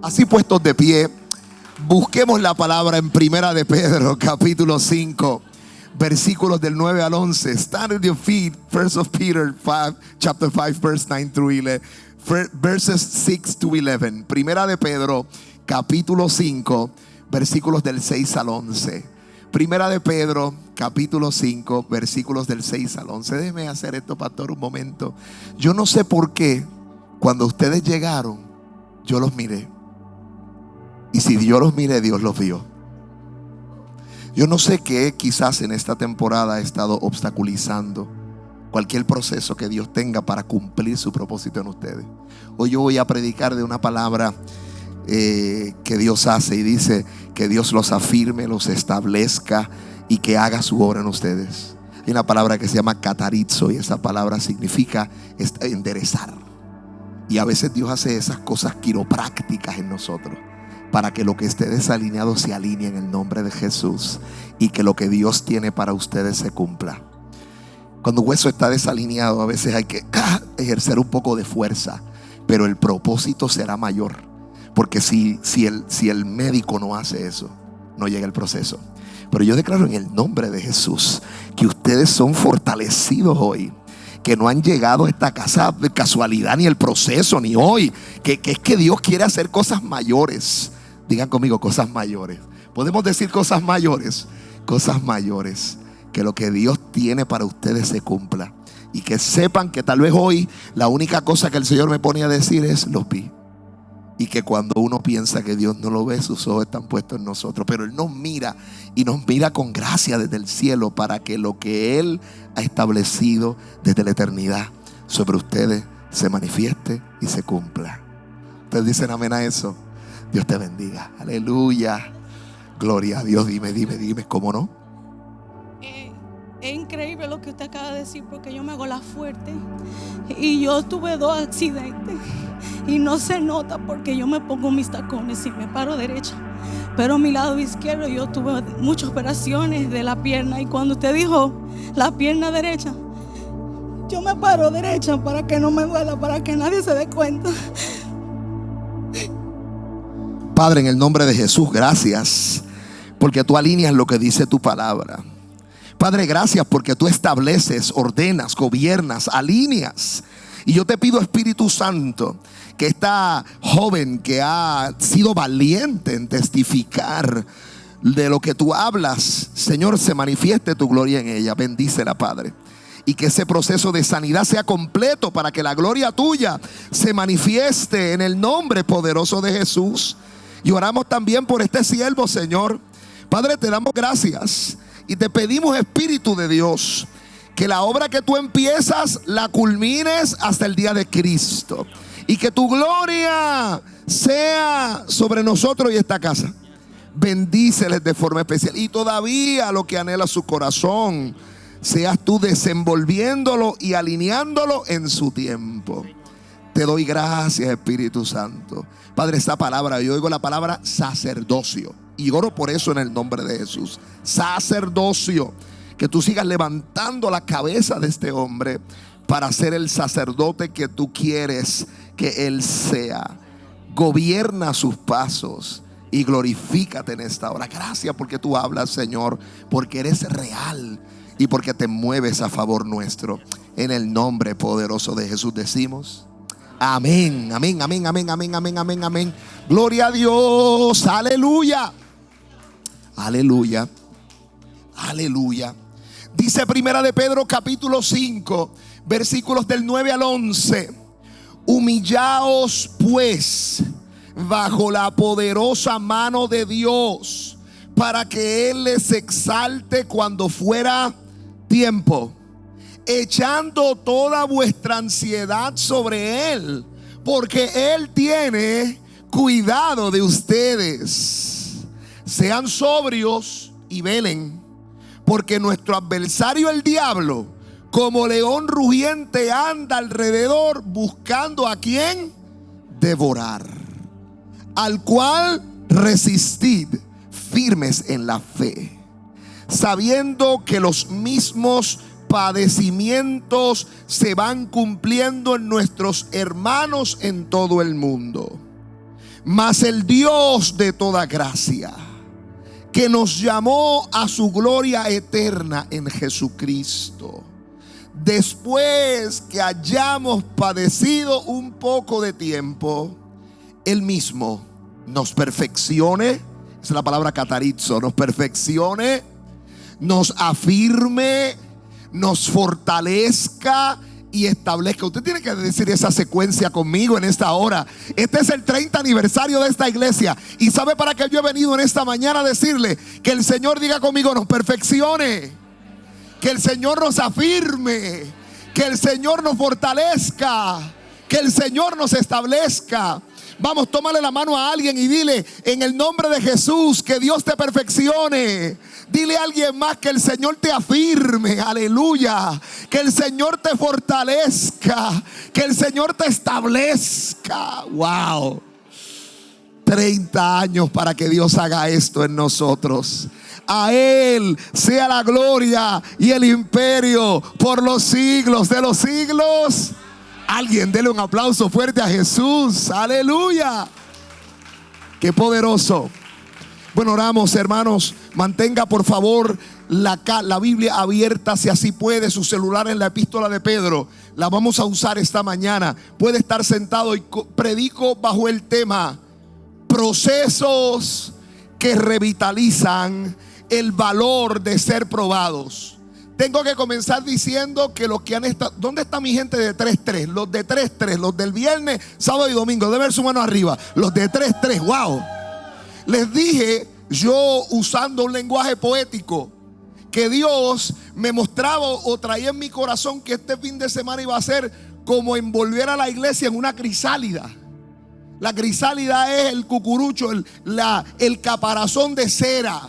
Así puestos de pie, busquemos la palabra en Primera de Pedro, capítulo 5, versículos del 9 al 11. Stand at your feet, 1 Peter 5, chapter 5, verse 9 through 11, verses 6 to 11. Primera de Pedro, capítulo 5, versículos del 6 al 11. Primera de Pedro, capítulo 5, versículos del 6 al 11. Déjeme hacer esto, pastor, un momento. Yo no sé por qué, cuando ustedes llegaron, yo los miré. Y si yo los miré, Dios los vio. Yo no sé qué quizás en esta temporada ha estado obstaculizando cualquier proceso que Dios tenga para cumplir su propósito en ustedes. Hoy yo voy a predicar de una palabra que Dios hace, y dice que Dios los afirme, los establezca y que haga su obra en ustedes. Hay una palabra que se llama catarizo, y esa palabra significa enderezar. Y a veces Dios hace esas cosas quiroprácticas en nosotros para que lo que esté desalineado se alinee en el nombre de Jesús, y que lo que Dios tiene para ustedes se cumpla. Cuando un hueso está desalineado, a veces hay que ejercer un poco de fuerza, pero el propósito será mayor, porque si el médico no hace eso, no llega el proceso. Pero yo declaro en el nombre de Jesús que ustedes son fortalecidos hoy, que no han llegado a esta casa de casualidad, ni el proceso, ni hoy, que es que Dios quiere hacer cosas mayores. Digan conmigo, cosas mayores. Podemos decir cosas mayores, que lo que Dios tiene para ustedes se cumpla, y que sepan que tal vez hoy la única cosa que el Señor me pone a decir es: los vi. Y que cuando uno piensa que Dios no lo ve, sus ojos están puestos en nosotros, pero Él nos mira, y nos mira con gracia desde el cielo, para que lo que Él ha establecido desde la eternidad sobre ustedes se manifieste y se cumpla. Ustedes dicen amén a eso. Dios te bendiga. Aleluya. Gloria a Dios. Dime, ¿cómo no? Es increíble lo que usted acaba de decir, porque yo me hago la fuerte y yo tuve 2 accidentes y no se nota porque yo me pongo mis tacones y me paro derecha, pero a mi lado izquierdo yo tuve muchas operaciones de la pierna, y cuando usted dijo la pierna derecha, yo me paro derecha para que no me duela, para que nadie se dé cuenta. Padre, en el nombre de Jesús, gracias porque tú alineas lo que dice tu palabra. Padre, gracias porque tú estableces, ordenas, gobiernas, alineas. Y yo te pido, Espíritu Santo, que esta joven que ha sido valiente en testificar de lo que tú hablas, Señor, se manifieste tu gloria en ella. Bendícela, Padre. Y que ese proceso de sanidad sea completo, para que la gloria tuya se manifieste en el nombre poderoso de Jesús. Y oramos también por este siervo, Señor. Padre, te damos gracias y te pedimos, Espíritu de Dios, que la obra que tú empiezas la culmines hasta el día de Cristo, y que tu gloria sea sobre nosotros y esta casa. Bendíceles de forma especial, y todavía lo que anhela su corazón, seas tú desenvolviéndolo y alineándolo en su tiempo. Te doy gracias, Espíritu Santo. Padre, esta palabra, yo oigo la palabra sacerdocio, y oro por eso en el nombre de Jesús. Sacerdocio, que tú sigas levantando la cabeza de este hombre para ser el sacerdote que tú quieres que él sea. Gobierna sus pasos y glorifícate en esta hora. Gracias porque tú hablas, Señor, porque eres real y porque te mueves a favor nuestro. En el nombre poderoso de Jesús decimos amén, amén, amén, amén, amén, amén, amén, amén. Gloria a Dios, aleluya, aleluya, aleluya. Dice Primera de Pedro capítulo 5, versículos del 9 al 11. Humillaos pues bajo la poderosa mano de Dios, para que Él les exalte cuando fuera tiempo, echando toda vuestra ansiedad sobre Él, porque Él tiene cuidado de ustedes. Sean sobrios y velen, porque nuestro adversario el diablo, como león rugiente, anda alrededor buscando a quien devorar, al cual resistid firmes en la fe, sabiendo que los mismos padecimientos se van cumpliendo en nuestros hermanos en todo el mundo. Mas el Dios de toda gracia, que nos llamó a su gloria eterna en Jesucristo, después que hayamos padecido un poco de tiempo, Él mismo nos perfeccione, esa es la palabra catarizo, nos perfeccione, nos afirme, nos fortalezca y establezca. Usted tiene que decir esa secuencia conmigo en esta hora. Este es el 30 aniversario de esta iglesia. ¿Y sabe para qué yo he venido en esta mañana a decirle? Que el Señor diga conmigo: nos perfeccione, que el Señor nos afirme, que el Señor nos fortalezca, que el Señor nos establezca. Vamos, tómale la mano a alguien y dile: en el nombre de Jesús, que Dios te perfeccione. Dile a alguien más: que el Señor te afirme, aleluya. Que el Señor te fortalezca, que el Señor te establezca. Wow, 30 años para que Dios haga esto en nosotros. A Él sea la gloria y el imperio por los siglos de los siglos. Alguien dele un aplauso fuerte a Jesús. Aleluya. Qué poderoso. Bueno, oramos, hermanos. Mantenga por favor la Biblia abierta, si así puede, su celular en la epístola de Pedro. La vamos a usar esta mañana. Puede estar sentado y predico bajo el tema: procesos que revitalizan el valor de ser probados. Tengo que comenzar diciendo que los que han estado... ¿Dónde está mi gente de 3-3? Los de 3-3, los del viernes, sábado y domingo. Debe ver su mano arriba. Los de 3-3, wow. Les dije, yo usando un lenguaje poético, que Dios me mostraba o traía en mi corazón que este fin de semana iba a ser como envolver a la iglesia en una crisálida. La crisálida es el cucurucho, el caparazón de cera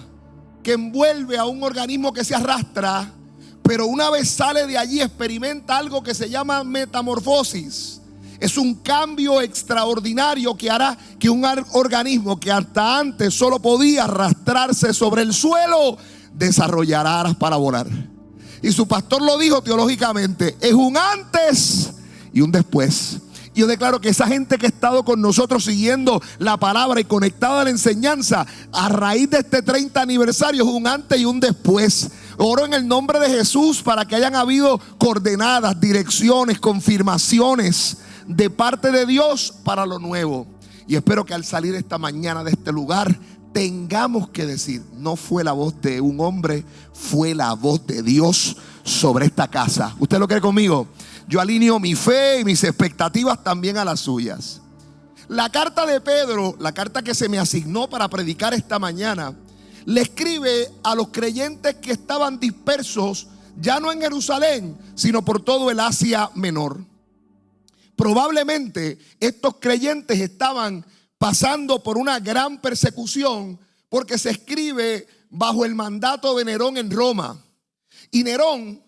que envuelve a un organismo que se arrastra, pero una vez sale de allí experimenta algo que se llama metamorfosis. Es un cambio extraordinario que hará que un organismo que hasta antes solo podía arrastrarse sobre el suelo desarrollará alas para volar. Y su pastor lo dijo teológicamente: es un antes y un después. Y yo declaro que esa gente que ha estado con nosotros siguiendo la palabra y conectada a la enseñanza, a raíz de este 30 aniversario, es un antes y un después. Oro en el nombre de Jesús para que hayan habido coordenadas, direcciones, confirmaciones de parte de Dios para lo nuevo. Y espero que al salir esta mañana de este lugar tengamos que decir: no fue la voz de un hombre, fue la voz de Dios sobre esta casa. ¿Usted lo cree conmigo? Yo alineo mi fe y mis expectativas también a las suyas. La carta de Pedro, la carta que se me asignó para predicar esta mañana, le escribe a los creyentes que estaban dispersos, ya no en Jerusalén, sino por todo el Asia Menor. Probablemente estos creyentes estaban pasando por una gran persecución, porque se escribe bajo el mandato de Nerón en Roma. Y Nerón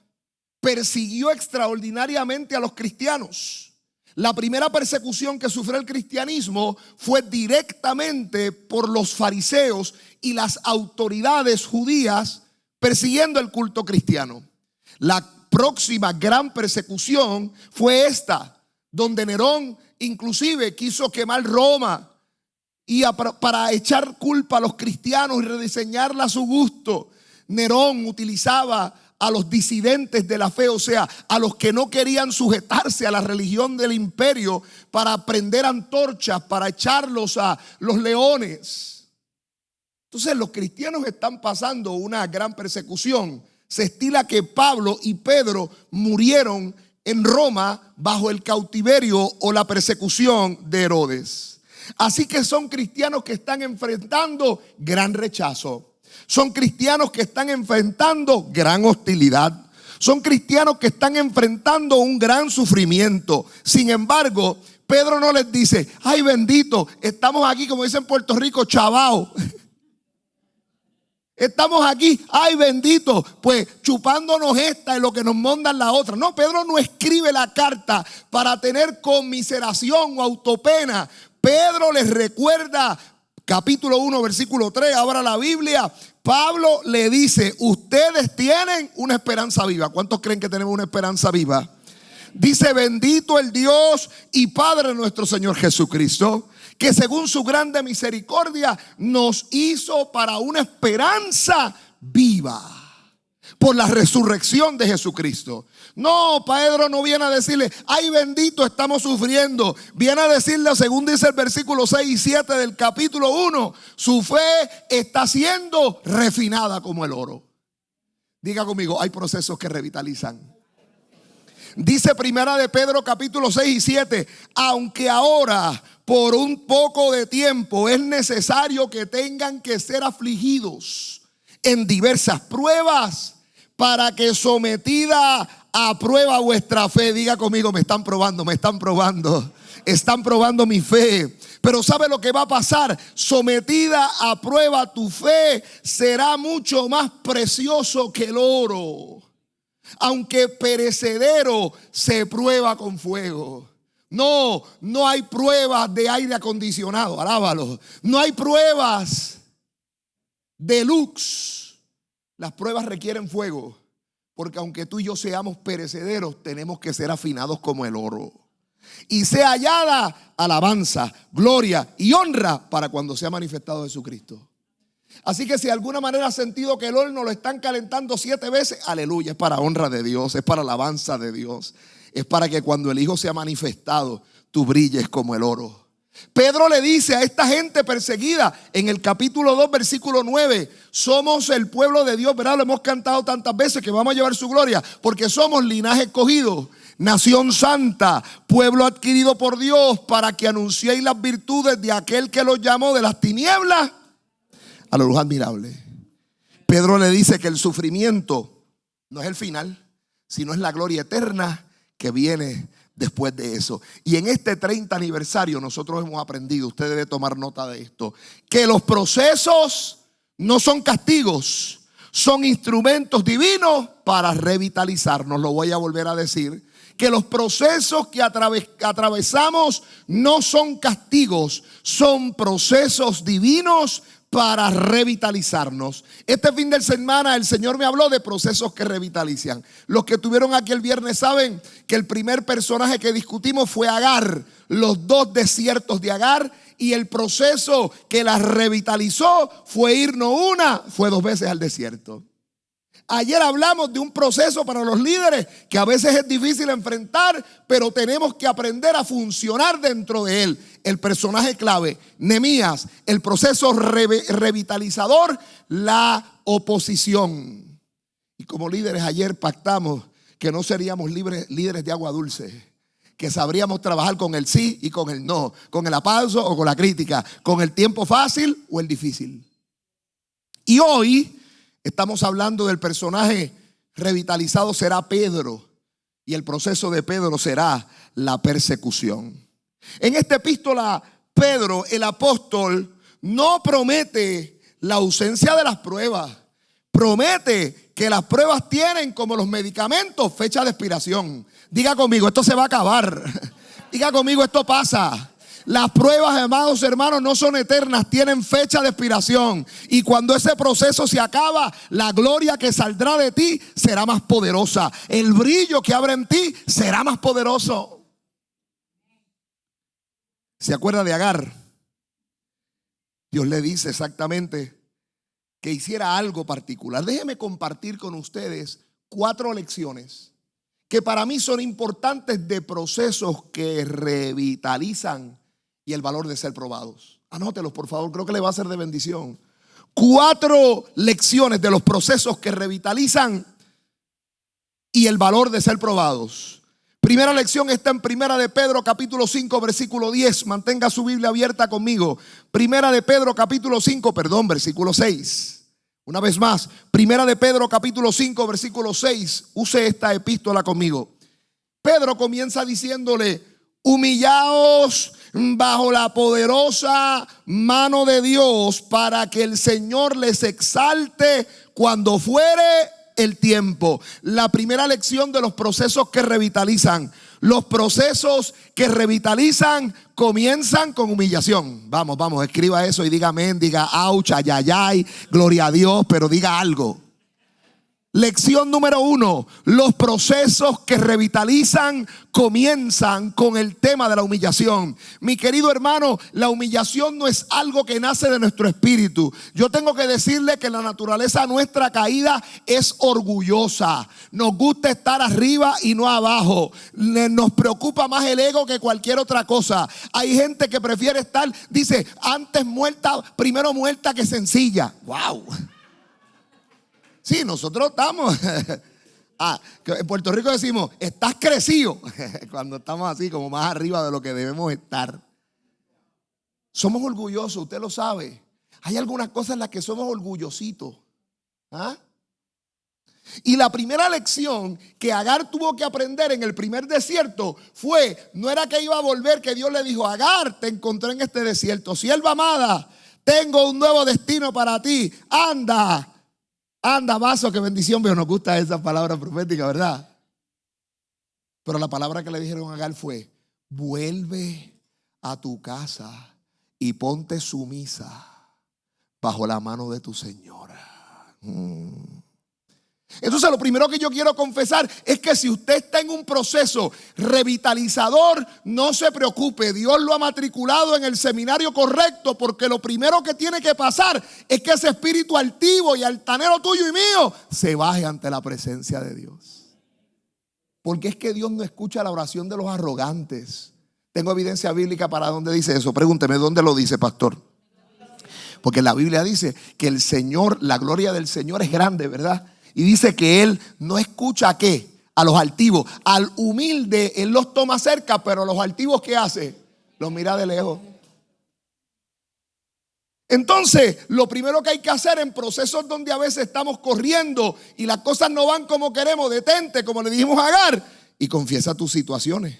persiguió extraordinariamente a los cristianos. La primera persecución que sufrió el cristianismo fue directamente por los fariseos y las autoridades judías persiguiendo el culto cristiano. La próxima gran persecución fue esta, donde Nerón inclusive quiso quemar Roma y para echar culpa a los cristianos y rediseñarla a su gusto. Nerón utilizaba a los disidentes de la fe, o sea, a los que no querían sujetarse a la religión del imperio, para prender antorchas, para echarlos a los leones. Entonces los cristianos están pasando una gran persecución. Se estila que Pablo y Pedro murieron en Roma bajo el cautiverio o la persecución de Herodes. Así que son cristianos que están enfrentando gran rechazo. Son cristianos que están enfrentando gran hostilidad. Son cristianos que están enfrentando un gran sufrimiento. Sin embargo, Pedro no les dice: ay bendito, estamos aquí, como dicen en Puerto Rico, chavao. Estamos aquí, ay bendito, pues chupándonos esta y lo que nos mandan la otra. No, Pedro no escribe la carta para tener conmiseración o autopena. Pedro les recuerda, capítulo 1, versículo 3, abra la Biblia. Pablo le dice: ustedes tienen una esperanza viva. ¿Cuántos creen que tenemos una esperanza viva? Dice: bendito el Dios y Padre de nuestro Señor Jesucristo, que según su grande misericordia nos hizo para una esperanza viva por la resurrección de Jesucristo. No, Pedro no viene a decirle, ay bendito, estamos sufriendo. Viene a decirle, según dice el versículo 6 y 7 del capítulo 1, su fe está siendo refinada como el oro. Diga conmigo, hay procesos que revitalizan. Dice primera de Pedro capítulo 6 y 7, aunque ahora por un poco de tiempo es necesario que tengan que ser afligidos en diversas pruebas, para que sometida a prueba vuestra fe, diga conmigo, me están probando, están probando mi fe. Pero ¿sabe lo que va a pasar? Sometida a prueba tu fe será mucho más precioso que el oro, aunque perecedero se prueba con fuego. No hay pruebas de aire acondicionado, alábalo. No hay pruebas de lux. Las pruebas requieren fuego, porque aunque tú y yo seamos perecederos, tenemos que ser afinados como el oro. Y sea hallada alabanza, gloria y honra para cuando sea manifestado Jesucristo. Así que si de alguna manera has sentido que el horno lo están calentando 7 veces, aleluya, es para honra de Dios, es para alabanza de Dios. Es para que cuando el Hijo sea manifestado, tú brilles como el oro. Pedro le dice a esta gente perseguida en el capítulo 2 versículo 9, somos el pueblo de Dios, ¿verdad? Lo hemos cantado tantas veces que vamos a llevar su gloria, porque somos linaje escogido, nación santa, pueblo adquirido por Dios, para que anunciéis las virtudes de aquel que los llamó de las tinieblas a la luz admirable. Pedro le dice que el sufrimiento no es el final, sino es la gloria eterna que viene después de eso. Y en este 30 aniversario nosotros hemos aprendido, usted debe tomar nota de esto, que los procesos no son castigos, son instrumentos divinos para revitalizarnos. Lo voy a volver a decir, que los procesos que atravesamos no son castigos, son procesos divinos para revitalizarnos. Este fin de semana el Señor me habló de procesos que revitalizan. Los que estuvieron aquí el viernes saben que el primer personaje que discutimos fue Agar, los 2 desiertos de Agar, y el proceso que la revitalizó fue ir no una, fue 2 veces al desierto. Ayer hablamos de un proceso para los líderes que a veces es difícil enfrentar, pero tenemos que aprender a funcionar dentro de él. El personaje clave, Nehemías, el proceso revitalizador, la oposición. Y como líderes ayer pactamos que no seríamos líderes de agua dulce, que sabríamos trabajar con el sí y con el no, con el aplauso o con la crítica, con el tiempo fácil o el difícil. Y hoy estamos hablando del personaje revitalizado, será Pedro, y el proceso de Pedro será la persecución. En esta epístola, Pedro, el apóstol, no promete la ausencia de las pruebas. Promete que las pruebas tienen, como los medicamentos, fecha de expiración. Diga conmigo, esto se va a acabar. Diga conmigo, esto pasa. Las pruebas, amados hermanos, no son eternas, tienen fecha de expiración. Y cuando ese proceso se acaba, la gloria que saldrá de ti será más poderosa. El brillo que habrá en ti será más poderoso. ¿Se acuerda de Agar? Dios le dice exactamente que hiciera algo particular. Déjeme compartir con ustedes 4 lecciones que para mí son importantes de procesos que revitalizan y el valor de ser probados. Anótelos, por favor, creo que le va a ser de bendición. 4 lecciones de los procesos que revitalizan y el valor de ser probados. Primera lección está en Primera de Pedro capítulo 5 versículo 10. Mantenga su Biblia abierta conmigo. Primera de Pedro capítulo 5, versículo 6. Una vez más, Primera de Pedro capítulo 5 versículo 6. Use esta epístola conmigo. Pedro comienza diciéndole: humillaos bajo la poderosa mano de Dios, para que el Señor les exalte cuando fuere el tiempo. La primera lección de los procesos que revitalizan. Los procesos que revitalizan comienzan con humillación. Vamos, escriba eso y diga amén, diga ouch, ay, gloria a Dios, pero diga algo. Lección número 1: los procesos que revitalizan comienzan con el tema de la humillación. Mi querido hermano, la humillación no es algo que nace de nuestro espíritu. Yo tengo que decirle que la naturaleza nuestra caída es orgullosa. Nos gusta estar arriba y no abajo. Nos preocupa más el ego que cualquier otra cosa. Hay gente que prefiere estar, dice, primero muerta que sencilla. ¡Wow! Sí, nosotros estamos. En Puerto Rico decimos, estás crecido. Cuando estamos así, como más arriba de lo que debemos estar. Somos orgullosos, usted lo sabe. Hay algunas cosas en las que somos orgullositos. Y la primera lección que Agar tuvo que aprender en el primer desierto no era que iba a volver, que Dios le dijo, Agar, te encontré en este desierto. Sierva amada, tengo un nuevo destino para ti. Anda, vaso, qué bendición. Pero nos gusta esa palabra profética, ¿verdad? Pero la palabra que le dijeron a Agar fue: vuelve a tu casa y ponte sumisa bajo la mano de tu señora. Entonces lo primero que yo quiero confesar es que si usted está en un proceso revitalizador, no se preocupe. Dios lo ha matriculado en el seminario correcto, porque lo primero que tiene que pasar es que ese espíritu altivo y altanero tuyo y mío se baje ante la presencia de Dios. Porque es que Dios no escucha la oración de los arrogantes. Tengo evidencia bíblica para dónde dice eso. Pregúnteme, ¿dónde lo dice, pastor? Porque la Biblia dice que el Señor, la gloria del Señor es grande, ¿verdad? Y dice que Él no escucha ¿a qué? A los altivos. Al humilde Él los toma cerca, pero a los altivos ¿qué hace? Los mira de lejos. Entonces, lo primero que hay que hacer en procesos donde a veces estamos corriendo y las cosas no van como queremos, detente, como le dijimos a Agar, y confiesa tus situaciones.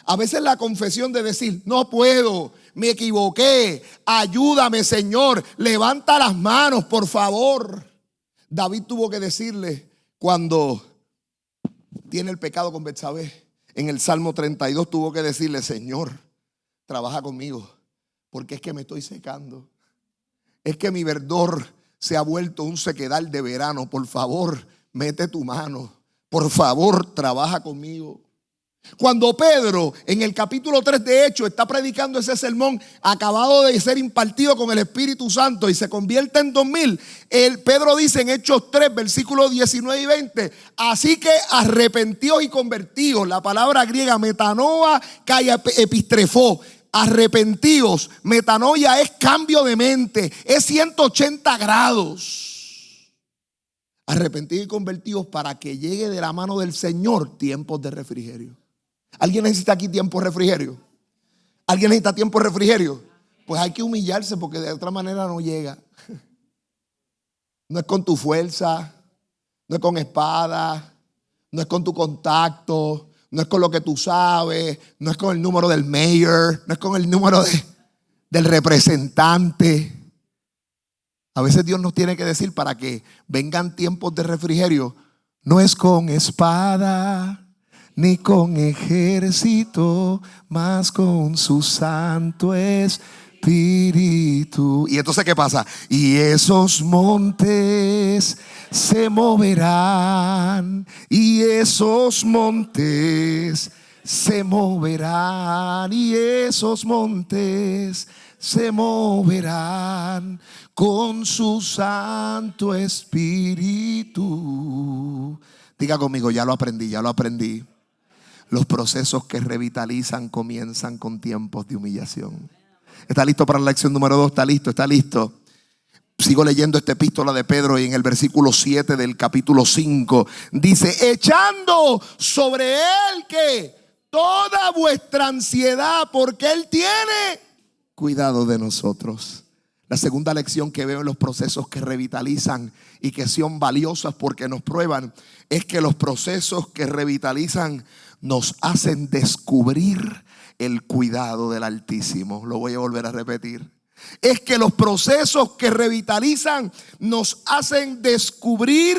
A veces la confesión de decir, no puedo, me equivoqué, ayúdame, Señor, levanta las manos, por favor. David tuvo que decirle cuando tiene el pecado con Betsabé, en el Salmo 32 tuvo que decirle, Señor, trabaja conmigo, porque es que me estoy secando. Es que mi verdor se ha vuelto un sequedal de verano. Por favor, mete tu mano. Por favor, trabaja conmigo. Cuando Pedro en el capítulo 3 de Hechos está predicando ese sermón acabado de ser impartido con el Espíritu Santo y se convierte en 2000, Pedro dice en Hechos 3 versículos 19 y 20, así que arrepentíos y convertíos. La palabra griega metanoia kai epistrefo, arrepentíos. Metanoia es cambio de mente, es 180 grados. Arrepentidos y convertidos para que llegue de la mano del Señor tiempos de refrigerio. ¿Alguien necesita aquí tiempo de refrigerio? ¿Alguien necesita tiempo de refrigerio? Pues hay que humillarse, porque de otra manera no llega. No es con tu fuerza, no es con espada, no es con tu contacto, no es con lo que tú sabes, no es con el número del mayor, no es con el número del representante. A veces Dios nos tiene que decir para que vengan tiempos de refrigerio, no es con espada ni con ejército, mas con su Santo Espíritu. Y entonces ¿qué pasa? Y esos montes se moverán, y esos montes se moverán, y esos montes se moverán con su Santo Espíritu. Diga conmigo, ya lo aprendí, ya lo aprendí. Los procesos que revitalizan comienzan con tiempos de humillación. ¿Está listo para la lección número 2? ¿Está listo? ¿Está listo? Sigo leyendo esta epístola de Pedro y en el versículo 7 del capítulo 5 dice, echando sobre él que toda vuestra ansiedad, porque él tiene cuidado de nosotros. La segunda lección que veo en los procesos que revitalizan y que son valiosas porque nos prueban es que los procesos que revitalizan nos hacen descubrir el cuidado del Altísimo. Lo voy a volver a repetir. Es que los procesos que revitalizan nos hacen descubrir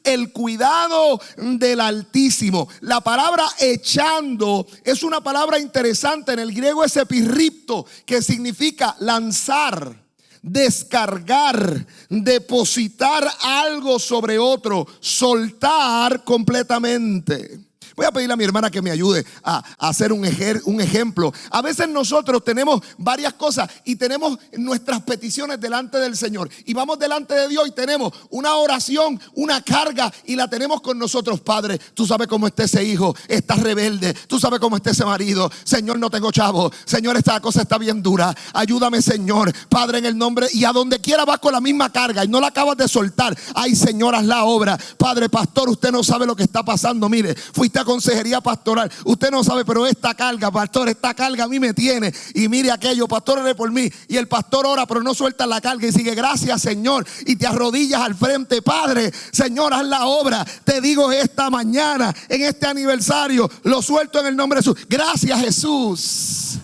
el cuidado del Altísimo. La palabra echando es una palabra interesante. En el griego es epirripto, que significa lanzar, descargar, depositar algo sobre otro, soltar completamente. Voy a pedirle a mi hermana que me ayude a hacer un ejemplo. A veces nosotros tenemos varias cosas y tenemos nuestras peticiones delante del Señor. Y vamos delante de Dios y tenemos una oración, una carga y la tenemos con nosotros. Padre, tú sabes cómo está ese hijo, está rebelde. Tú sabes cómo está ese marido. Señor, no tengo chavo. Señor, esta cosa está bien dura. Ayúdame, Señor. Padre, en el nombre. Y a donde quiera vas con la misma carga y no la acabas de soltar. Ay, Señor, haz la obra. Padre, pastor, usted no sabe lo que está pasando. Mire, fuiste a consejería pastoral, usted no sabe, pero esta carga, pastor, esta carga a mí me tiene, y mire aquello, pastor, ore por mí, y el pastor ora, pero no suelta la carga y sigue, gracias, Señor, y te arrodillas al frente. Padre, Señor, haz la obra. Te digo esta mañana, en este aniversario, lo suelto en el nombre de Jesús. Gracias, Jesús.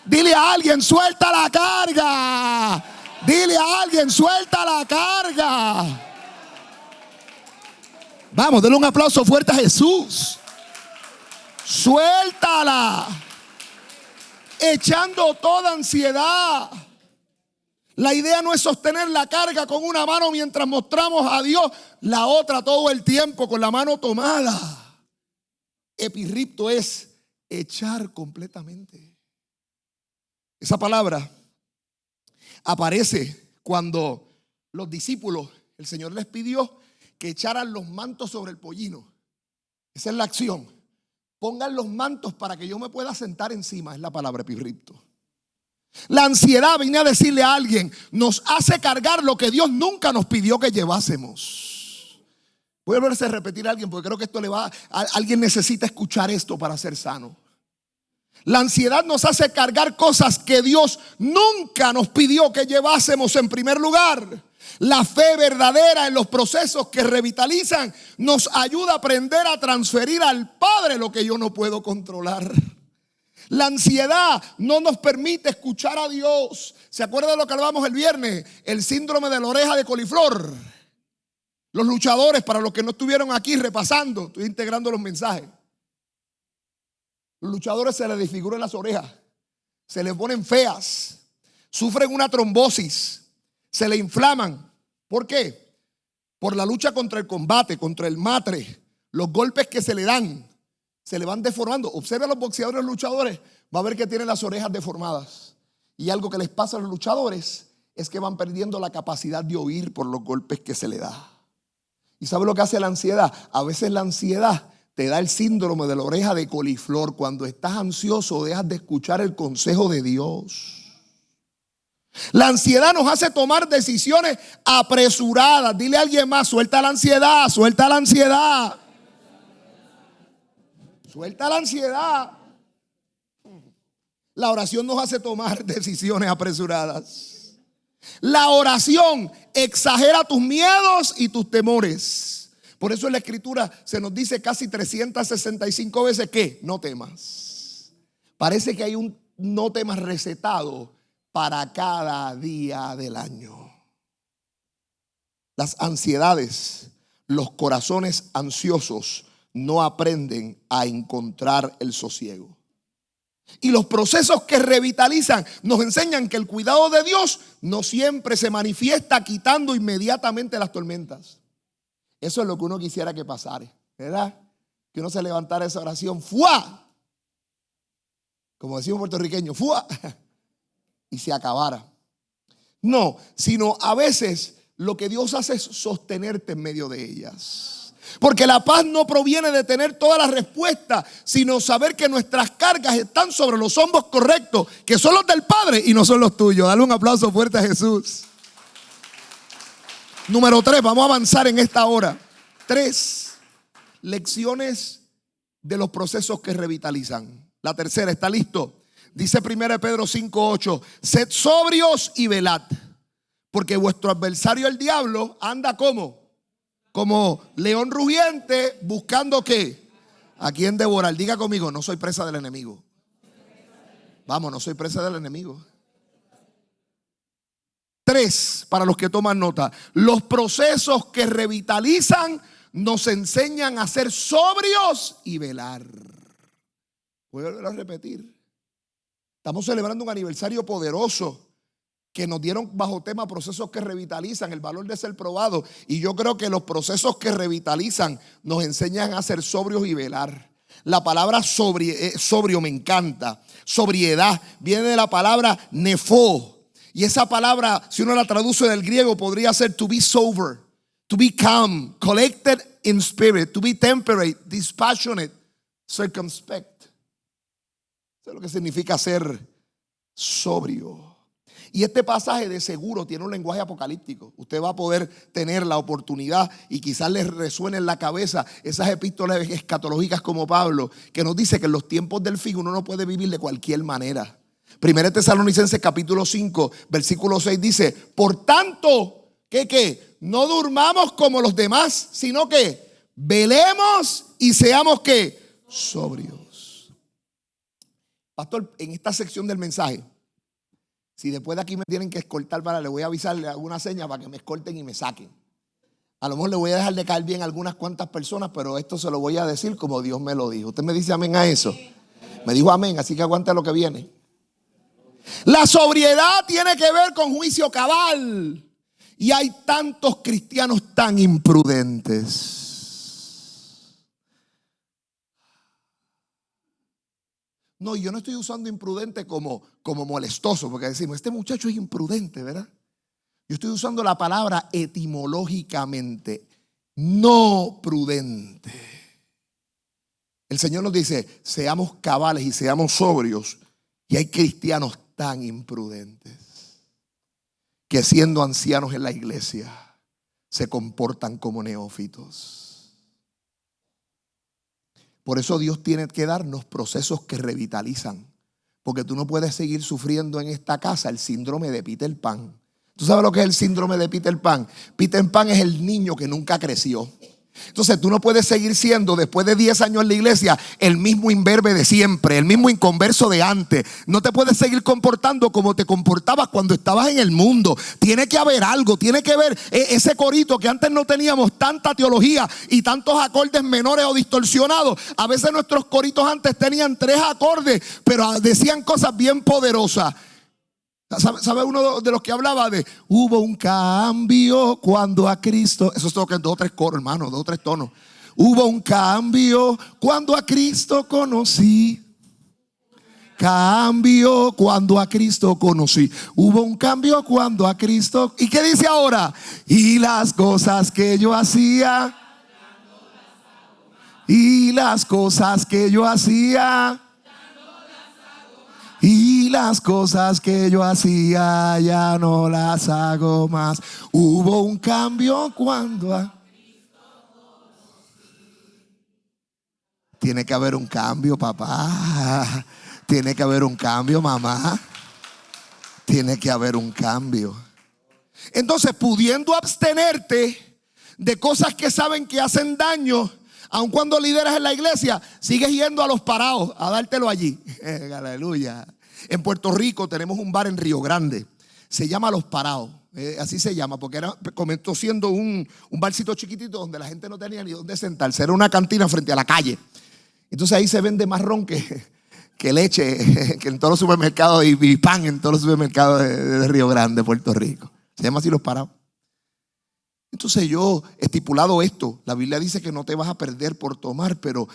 Dile a alguien, suelta la carga. Dile a alguien, suelta la carga. Vamos, denle un aplauso fuerte a Jesús. Suéltala. Echando toda ansiedad. La idea no es sostener la carga con una mano mientras mostramos a Dios la otra todo el tiempo con la mano tomada. Epirripto es echar completamente. Esa palabra aparece cuando los discípulos, el Señor les pidió que echaran los mantos sobre el pollino. Esa es la acción. Pongan los mantos para que yo me pueda sentar encima. Es la palabra epirripto. La ansiedad, vine a decirle a alguien, nos hace cargar lo que Dios nunca nos pidió que llevásemos. Voy a volverse a repetir a alguien porque creo que esto alguien necesita escuchar esto para ser sano. La ansiedad nos hace cargar cosas que Dios nunca nos pidió que llevásemos en primer lugar. La fe verdadera en los procesos que revitalizan nos ayuda a aprender a transferir al Padre lo que yo no puedo controlar. La ansiedad no nos permite escuchar a Dios. ¿Se acuerda de lo que hablamos el viernes? El síndrome de la oreja de coliflor. Los luchadores, para los que no estuvieron aquí repasando, estoy integrando los mensajes. Los luchadores se les desfiguran las orejas, se les ponen feas, sufren una trombosis, se le inflaman. ¿Por qué? Por la lucha contra el combate, contra el matre, los golpes que se le dan, se le van deformando. Observe a los boxeadores, los luchadores, va a ver que tienen las orejas deformadas. Y algo que les pasa a los luchadores es que van perdiendo la capacidad de oír por los golpes que se le da. ¿Y sabe lo que hace la ansiedad? A veces la ansiedad te da el síndrome de la oreja de coliflor. Cuando estás ansioso, dejas de escuchar el consejo de Dios. La ansiedad nos hace tomar decisiones apresuradas. Dile a alguien más, suelta la ansiedad, suelta la ansiedad. Suelta la ansiedad. La oración nos hace tomar decisiones apresuradas. La oración exagera tus miedos y tus temores. Por eso en la escritura se nos dice casi 365 veces que no temas. Parece que hay un no temas recetado para cada día del año. Las ansiedades, los corazones ansiosos no aprenden a encontrar el sosiego. Y los procesos que revitalizan nos enseñan que el cuidado de Dios no siempre se manifiesta quitando inmediatamente las tormentas. Eso es lo que uno quisiera que pasara, ¿verdad? Que uno se levantara esa oración, ¡fua! Como decimos puertorriqueños, ¡fua! Y se acabara. No, sino a veces lo que Dios hace es sostenerte en medio de ellas. Porque la paz no proviene de tener todas las respuestas, sino saber que nuestras cargas están sobre los hombros correctos, que son los del Padre y no son los tuyos. Dale un aplauso fuerte a Jesús. Número 3, vamos a avanzar en esta hora. 3 lecciones de los procesos que revitalizan. La tercera, ¿está listo? Dice 1 Pedro 5:8, sed sobrios y velad, porque vuestro adversario el diablo anda como león rugiente buscando ¿qué? ¿A quién devorar? Diga conmigo, no soy presa del enemigo. Vamos, no soy presa del enemigo. 3, para los que toman nota, los procesos que revitalizan nos enseñan a ser sobrios y velar. Voy a volver a repetir. Estamos celebrando un aniversario poderoso que nos dieron bajo tema procesos que revitalizan, el valor de ser probado. Y yo creo que los procesos que revitalizan nos enseñan a ser sobrios y velar. La palabra sobrio me encanta. Sobriedad viene de la palabra nefo. Y esa palabra, si uno la traduce del griego, podría ser to be sober, to be calm, collected in spirit, to be temperate, dispassionate, circumspect. Eso es lo que significa ser sobrio. Y este pasaje de seguro tiene un lenguaje apocalíptico. Usted va a poder tener la oportunidad y quizás les resuene en la cabeza esas epístolas escatológicas como Pablo, que nos dice que en los tiempos del fin uno no puede vivir de cualquier manera. Primera Tesalonicenses capítulo 5 versículo 6 dice: por tanto, ¿qué? No durmamos como los demás, sino que velemos y seamos ¿qué? Sobrios. Pastor, en esta sección del mensaje, si después de aquí me tienen que escoltar, le voy a avisarle alguna seña para que me escolten y me saquen. A lo mejor le voy a dejar de caer bien a algunas cuantas personas, pero esto se lo voy a decir como Dios me lo dijo. ¿Usted me dice amén a eso? Me dijo amén, así que aguante lo que viene. La sobriedad tiene que ver con juicio cabal. Y hay tantos cristianos tan imprudentes. No, yo no estoy usando imprudente como molestoso, porque decimos, este muchacho es imprudente, ¿verdad? Yo estoy usando la palabra etimológicamente, no prudente. El Señor nos dice, seamos cabales y seamos sobrios. Y hay cristianos tan imprudentes que siendo ancianos en la iglesia se comportan como neófitos. Por eso Dios tiene que darnos procesos que revitalizan. Porque tú no puedes seguir sufriendo en esta casa el síndrome de Peter Pan. ¿Tú sabes lo que es el síndrome de Peter Pan? Peter Pan es el niño que nunca creció. Entonces tú no puedes seguir siendo, después de 10 años en la iglesia, el mismo imberbe de siempre, el mismo inconverso de antes. No te puedes seguir comportando como te comportabas cuando estabas en el mundo. Tiene que haber algo, tiene que haber ese corito que antes no teníamos tanta teología y tantos acordes menores o distorsionados. A veces nuestros coritos antes tenían 3 acordes, pero decían cosas bien poderosas. ¿Sabe uno de los que hablaba de hubo un cambio cuando a Cristo? Eso es todo que en 2 o 3 coros, hermano, 2 o 3 tonos. Hubo un cambio cuando a Cristo conocí. Cambio cuando a Cristo conocí. Hubo un cambio cuando a Cristo. ¿Y qué dice ahora? Y las cosas que yo hacía. Y las cosas que yo hacía. Y las cosas que yo hacía ya no las hago más. Hubo un cambio cuando Tiene que haber un cambio, papá. Tiene que haber un cambio, mamá. Tiene que haber un cambio. Entonces, pudiendo abstenerte de cosas que saben que hacen daño, aun cuando lideras en la iglesia, sigues yendo a los parados a dártelo allí. Aleluya. En Puerto Rico tenemos un bar en Río Grande. Se llama Los Parados. Así se llama porque comenzó siendo un barcito chiquitito donde la gente no tenía ni dónde sentarse. Era una cantina frente a la calle. Entonces ahí se vende más ron que leche que en todos los supermercados y pan en todos los supermercados de Río Grande, Puerto Rico. Se llama así Los Parados. Entonces yo, estipulado esto, la Biblia dice que no te vas a perder por tomar, pero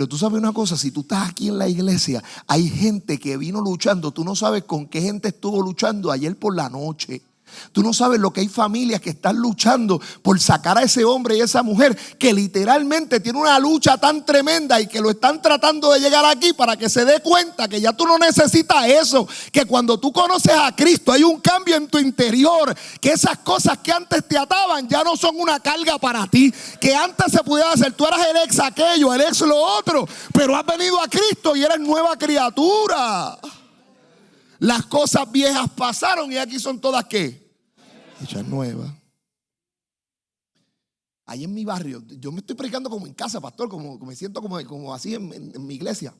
tú sabes una cosa, si tú estás aquí en la iglesia, hay gente que vino luchando, tú no sabes con qué gente estuvo luchando ayer por la noche. Tú no sabes lo que hay familias que están luchando por sacar a ese hombre y esa mujer que literalmente tiene una lucha tan tremenda y que lo están tratando de llegar aquí para que se dé cuenta que ya tú no necesitas eso, que cuando tú conoces a Cristo hay un cambio en tu interior, que esas cosas que antes te ataban ya no son una carga para ti, que antes se pudiera hacer, tú eras el ex aquello, el ex lo otro, pero has venido a Cristo y eres nueva criatura. Las cosas viejas pasaron y aquí son todas ¿qué? Hechas nuevas. Ahí en mi barrio, yo me estoy predicando como en casa, pastor, como me siento como así en mi iglesia.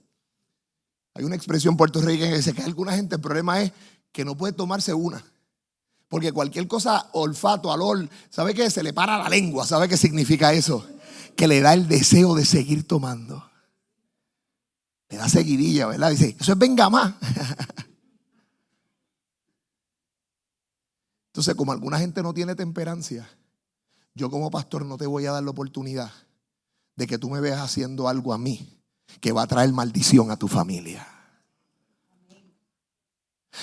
Hay una expresión puertorriqueña que dice que alguna gente, el problema es que no puede tomarse una. Porque cualquier cosa, olfato, olor, ¿sabe qué? Se le para la lengua. ¿Sabe qué significa eso? Que le da el deseo de seguir tomando. Le da seguidilla, ¿verdad? Dice, eso es venga más. Entonces, como alguna gente no tiene temperancia, yo como pastor no te voy a dar la oportunidad de que tú me veas haciendo algo a mí que va a traer maldición a tu familia.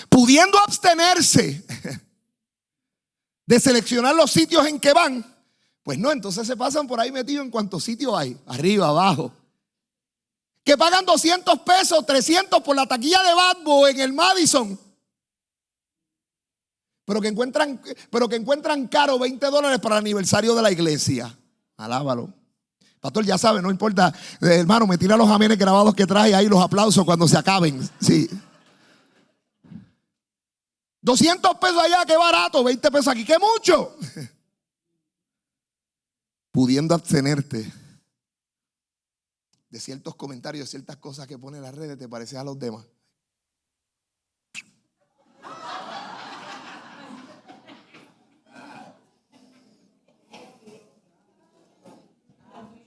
Pudiendo abstenerse de seleccionar los sitios en que van, pues no, entonces se pasan por ahí metidos en cuantos sitios hay, arriba, abajo. Que pagan 200 pesos, 300 por la taquilla de Badbo en el Madison. Pero que encuentran caro $20 para el aniversario de la iglesia. Alábalo. Pastor, ya sabe, no importa. Hermano, me tira los amenes grabados que trae ahí, los aplausos cuando se acaben. Sí. 200 pesos allá, qué barato. 20 pesos aquí, qué mucho. Pudiendo abstenerte de ciertos comentarios, de ciertas cosas que pone en las redes, te pareces a los demás.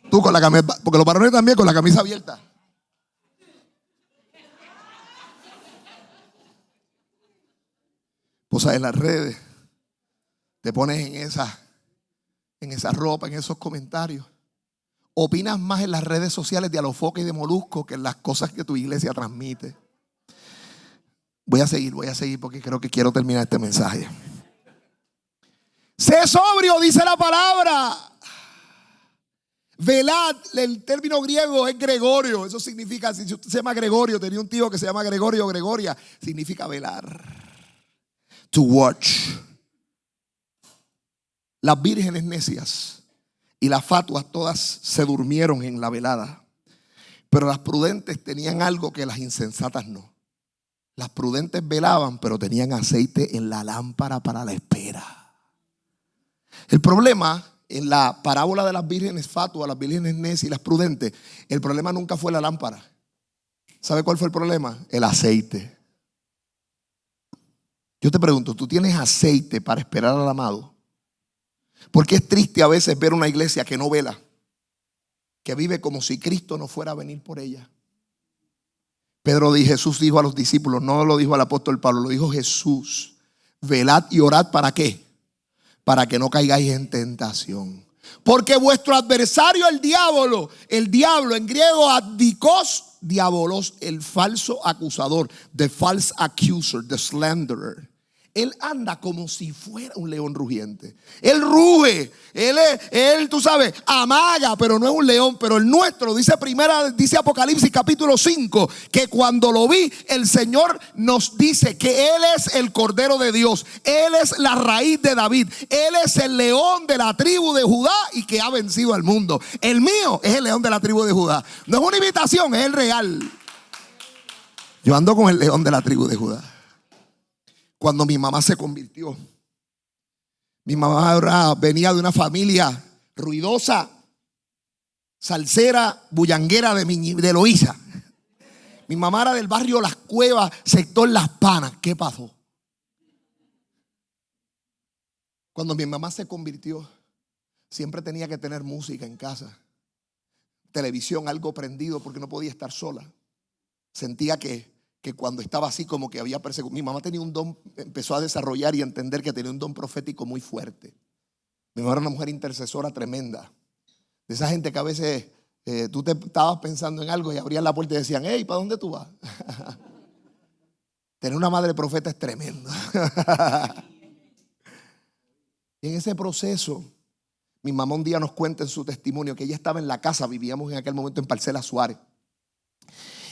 Tú con la camisa, porque los varones también con la camisa abierta. Posas en las redes, te pones en esa ropa, en esos comentarios. Opinas más en las redes sociales de Alofoque y de Molusco que en las cosas que tu iglesia transmite. Voy a seguir porque creo que quiero terminar este mensaje. Sé sobrio, dice la palabra. Velad, el término griego es Gregorio. Eso significa, si usted se llama Gregorio, tenía un tío que se llama Gregorio o Gregoria, significa velar. To watch. Las vírgenes necias y las fatuas todas se durmieron en la velada, pero las prudentes tenían algo que las insensatas no. Las prudentes velaban, pero tenían aceite en la lámpara para la espera. El problema en la parábola de las vírgenes fatuas, las vírgenes necias y las prudentes, el problema nunca fue la lámpara. ¿Sabe cuál fue el problema? El aceite. Yo te pregunto, ¿tú tienes aceite para esperar al amado? Porque es triste a veces ver una iglesia que no vela, que vive como si Cristo no fuera a venir por ella. Jesús dijo a los discípulos, no lo dijo al apóstol Pablo, lo dijo Jesús: velad y orad, ¿para qué? Para que no caigáis en tentación. Porque vuestro adversario el diablo en griego adikos, diabolos, el falso acusador, the false accuser, the slanderer. Él anda como si fuera un león rugiente. Él ruge, él, tú sabes, amaga, pero no es un león. Pero el nuestro, dice Apocalipsis capítulo 5, que cuando lo vi, el Señor nos dice que Él es el Cordero de Dios. Él es la raíz de David. Él es el león de la tribu de Judá y que ha vencido al mundo. El mío es el león de la tribu de Judá. No es una imitación, es el real. Yo ando con el león de la tribu de Judá. Cuando mi mamá se convirtió, mi mamá ahora venía de una familia ruidosa, salsera, bullanguera de Loíza. Mi mamá era del barrio Las Cuevas, sector Las Panas. ¿Qué pasó? Cuando mi mamá se convirtió, siempre tenía que tener música en casa, televisión, algo prendido, porque no podía estar sola. Sentía que cuando estaba así como que había persecución. Mi mamá tenía un don, empezó a desarrollar y a entender que tenía un don profético muy fuerte. Mi mamá era una mujer intercesora tremenda. De esa gente que a veces tú te estabas pensando en algo y abrían la puerta y decían: hey, ¿para dónde tú vas? Tener una madre profeta es tremendo. Y en ese proceso, mi mamá un día nos cuenta en su testimonio que ella estaba en la casa, vivíamos en aquel momento en Parcela Suárez.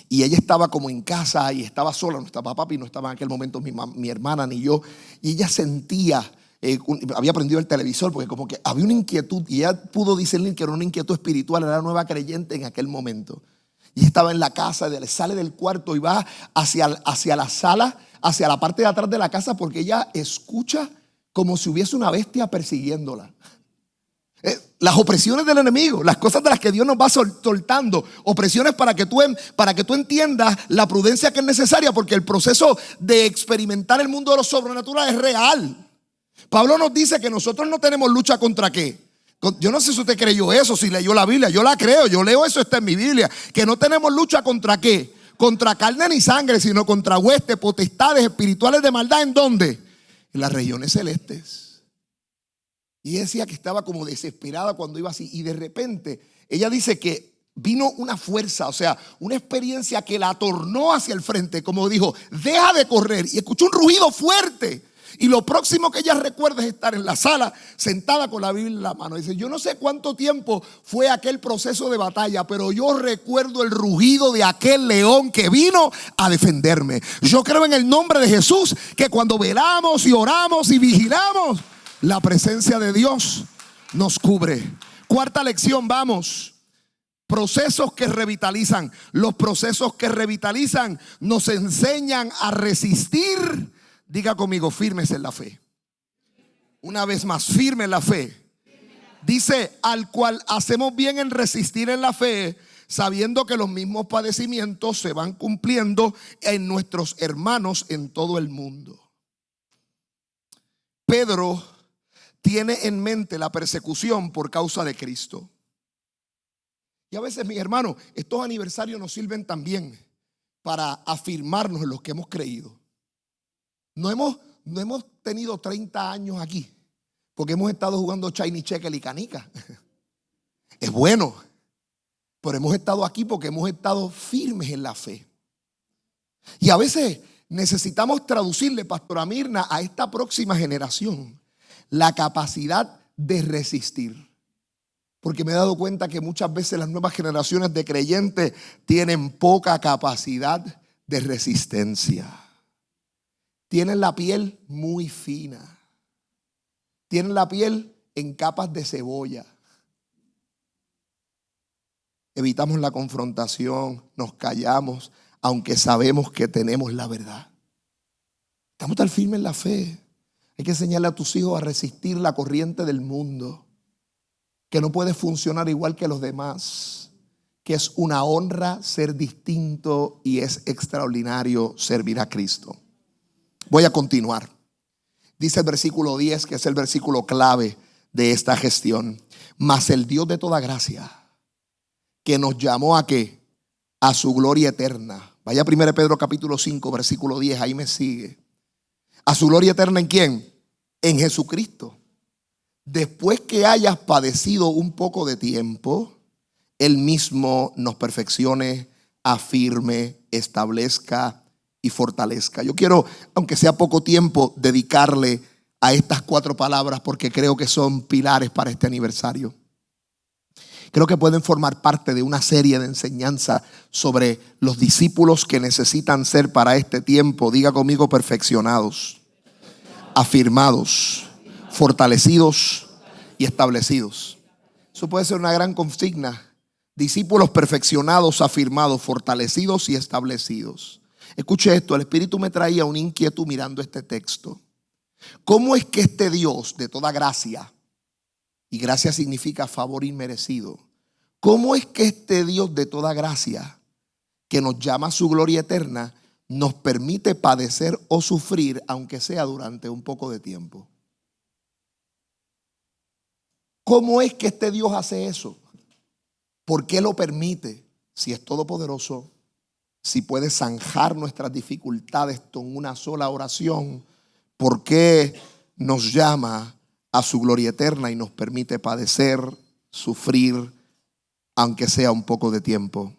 Y ella estaba como en casa y estaba sola, no estaba papi, no estaba en aquel momento mi hermana ni yo. Y ella sentía, había prendido el televisor porque como que había una inquietud. Y ella pudo discernir que era una inquietud espiritual, era nueva creyente en aquel momento. Y estaba en la casa, sale del cuarto y va hacia la sala, hacia la parte de atrás de la casa, porque ella escucha como si hubiese una bestia persiguiéndola. Las opresiones del enemigo, las cosas de las que Dios nos va soltando, opresiones para que tú entiendas la prudencia que es necesaria, porque el proceso de experimentar el mundo de lo sobrenatural es real. Pablo nos dice que nosotros no tenemos lucha contra qué. Yo no sé si usted creyó eso, si leyó la Biblia. Yo la creo, yo leo eso, está en mi Biblia. Que no tenemos lucha contra qué, contra carne ni sangre, sino contra huestes, potestades espirituales de maldad. ¿En dónde? en las regiones celestes. Y ella decía que estaba como desesperada cuando iba así. Y de repente ella dice que vino una fuerza, o sea, una experiencia que la tornó hacia el frente. Como dijo, deja de correr. Y escuchó un rugido fuerte. Y lo próximo que ella recuerda es estar en la sala sentada con la Biblia en la mano. Dice, yo no sé cuánto tiempo fue aquel proceso de batalla, pero yo recuerdo el rugido de aquel león que vino a defenderme. Yo creo en el nombre de Jesús que cuando velamos y oramos y vigilamos, la presencia de Dios nos cubre. Cuarta lección, vamos. Procesos que revitalizan. Los procesos que revitalizan nos enseñan a resistir. Diga conmigo, firmes en la fe. Una vez más, firme en la fe. Dice, al cual hacemos bien en resistir en la fe, sabiendo que los mismos padecimientos se van cumpliendo en nuestros hermanos en todo el mundo. Pedro tiene en mente la persecución por causa de Cristo. Y a veces, mis hermanos, estos aniversarios nos sirven también para afirmarnos en lo que hemos creído. No hemos tenido 30 años aquí porque hemos estado jugando Shiny Checker y canica. Es bueno, pero hemos estado aquí porque hemos estado firmes en la fe. Y a veces necesitamos traducirle, pastora Mirna, a esta próxima generación la capacidad de resistir. Porque me he dado cuenta que muchas veces las nuevas generaciones de creyentes tienen poca capacidad de resistencia. Tienen la piel muy fina. Tienen la piel en capas de cebolla. Evitamos la confrontación, nos callamos, aunque sabemos que tenemos la verdad. Estamos tan firmes en la fe. Hay que enseñarle a tus hijos a resistir la corriente del mundo, que no puedes funcionar igual que los demás, que es una honra ser distinto y es extraordinario servir a Cristo. Voy a continuar. Dice el versículo 10, que es el versículo clave de esta gestión. Mas el Dios de toda gracia, que nos llamó a ¿qué? A su gloria eterna. Vaya a 1 Pedro capítulo 5, versículo 10, ahí me sigue. A su gloria eterna, ¿en quién? En Jesucristo. Después que hayas padecido un poco de tiempo, Él mismo nos perfeccione, afirme, establezca y fortalezca. Yo quiero, aunque sea poco tiempo, dedicarle a estas 4 palabras porque creo que son pilares para este aniversario. Creo que pueden formar parte de una serie de enseñanzas sobre los discípulos que necesitan ser para este tiempo. Diga conmigo, perfeccionados, afirmados, fortalecidos y establecidos. Eso puede ser una gran consigna. Discípulos perfeccionados, afirmados, fortalecidos y establecidos. Escuche esto, el Espíritu me traía una inquietud mirando este texto. ¿Cómo es que este Dios de toda gracia, y gracia significa favor inmerecido, cómo es que este Dios de toda gracia, que nos llama a su gloria eterna, nos permite padecer o sufrir, aunque sea durante un poco de tiempo? ¿Cómo es que este Dios hace eso? ¿Por qué lo permite? Si es todopoderoso, si puede zanjar nuestras dificultades con una sola oración, ¿por qué nos llama a su gloria eterna y nos permite padecer, sufrir, aunque sea un poco de tiempo?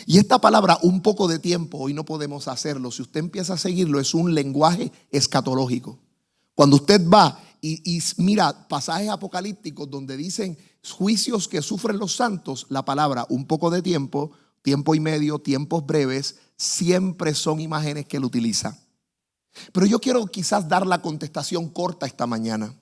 Y esta palabra, un poco de tiempo, hoy no podemos hacerlo. Si usted empieza a seguirlo, es un lenguaje escatológico. Cuando usted va y mira pasajes apocalípticos donde dicen juicios que sufren los santos, la palabra un poco de tiempo, tiempo y medio, tiempos breves, siempre son imágenes que él utiliza. Pero yo quiero quizás dar la contestación corta esta mañana.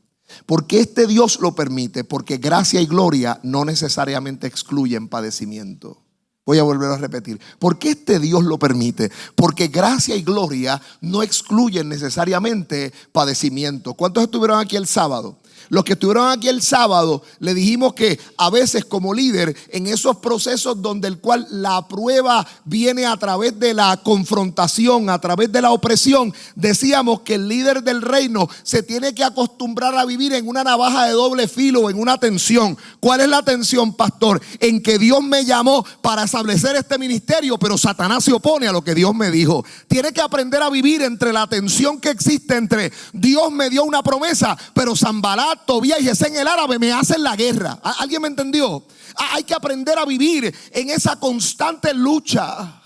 ¿Por qué este Dios lo permite? Porque gracia y gloria no necesariamente excluyen padecimiento. Voy a volver a repetir. ¿Por qué este Dios lo permite? Porque gracia y gloria no excluyen necesariamente padecimiento. ¿Cuántos estuvieron aquí el sábado? Los que estuvieron aquí el sábado, le dijimos que a veces como líder, en esos procesos donde el cual la prueba viene a través de la confrontación, a través de la opresión, decíamos que el líder del reino se tiene que acostumbrar a vivir en una navaja de doble filo, en una tensión. ¿Cuál es la tensión, pastor? En que Dios me llamó para establecer este ministerio, pero Satanás se opone a lo que Dios me dijo. Tiene que aprender a vivir entre la tensión que existe entre Dios me dio una promesa, pero Sanbalat, Tobías y Gesén el árabe me hacen la guerra. ¿Alguien me entendió? Hay que aprender a vivir en esa constante lucha,